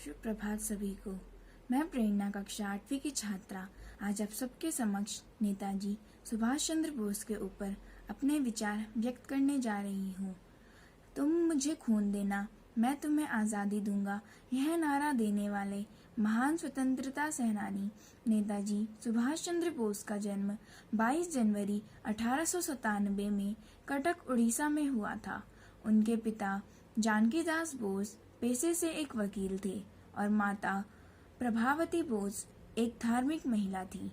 शुभ प्रभात सभी को। मैं प्रेरणा कक्षा 8वीं की छात्रा आज आप सबके समक्ष नेताजी सुभाष चंद्र बोस के ऊपर अपने विचार व्यक्त करने जा रही हूँ। तुम मुझे खून देना, मैं तुम्हें आज़ादी दूंगा, यह नारा देने वाले महान स्वतंत्रता सेनानी नेताजी सुभाष चंद्र बोस का जन्म 22 जनवरी 1897 में कटक उड़ीसा में हुआ था। उनके पिता जानकीदास बोस पेशे से एक वकील थे और माता प्रभावती बोस एक धार्मिक महिला थी।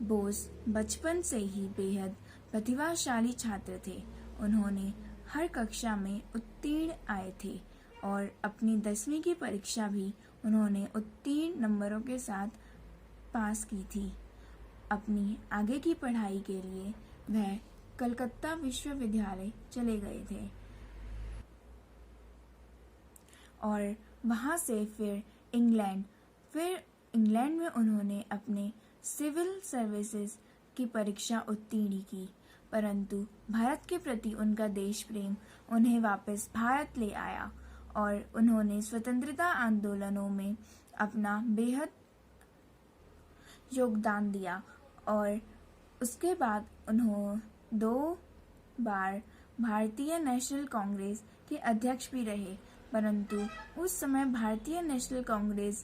बोस बचपन से ही बेहद प्रतिभाशाली छात्र थे। उन्होंने हर कक्षा में उत्तीर्ण आए थे और अपनी 10वीं की परीक्षा भी उन्होंने उत्तीर्ण नंबरों के साथ पास की थी। अपनी आगे की पढ़ाई के लिए वह कलकत्ता विश्वविद्यालय चले गए थे और वहां से फिर इंग्लैंड में उन्होंने अपने सिविल सर्विसेज की परीक्षा उत्तीर्ण की, परंतु भारत के प्रति उनका देश प्रेम उन्हें वापस भारत ले आया और उन्होंने स्वतंत्रता आंदोलनों में अपना बेहद योगदान दिया और उसके बाद उन्होंने 2 बार भारतीय नेशनल कांग्रेस के अध्यक्ष भी रहे। परंतु उस समय भारतीय नेशनल कांग्रेस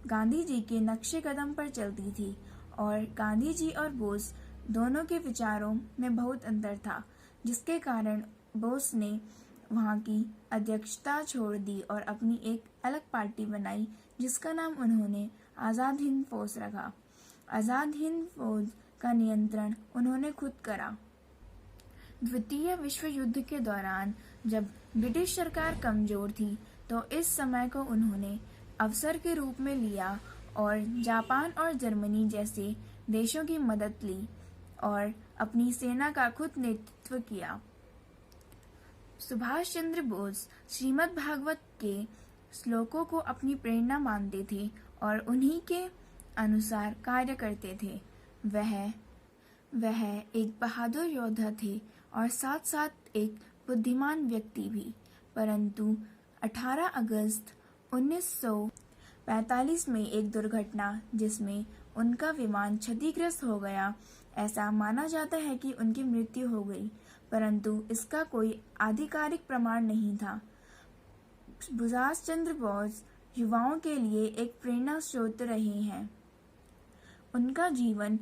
गांधी जी के नक्शे कदम पर चलती थी और गांधी जी और बोस दोनों के विचारों में बहुत अंतर था, जिसके कारण बोस ने वहां की अध्यक्षता छोड़ दी और अपनी एक अलग पार्टी बनाई, जिसका नाम उन्होंने आज़ाद हिंद फौज रखा। आज़ाद हिंद फौज का नियंत्रण उन्होंने खुद करा। द्वितीय विश्व युद्ध के दौरान जब ब्रिटिश सरकार कमजोर थी, तो इस समय को उन्होंने अवसर के रूप में लिया और जापान और जर्मनी जैसे देशों की मदद ली और अपनी सेना का खुद नेतृत्व किया। सुभाष चंद्र बोस श्रीमद् भागवत के श्लोकों को अपनी प्रेरणा मानते थे और उन्हीं के अनुसार कार्य करते थे। वह एक बहादुर योद्धा थे और साथ साथ एक बुद्धिमान व्यक्ति भी। परंतु 18 अगस्त 1945 में एक दुर्घटना जिसमें उनका विमान क्षतिग्रस्त हो गया, ऐसा माना जाता है कि उनकी मृत्यु हो गई, परंतु इसका कोई आधिकारिक प्रमाण नहीं था। सुभाष चंद्र बोस युवाओं के लिए एक प्रेरणा स्रोत रहे हैं। उनका जीवन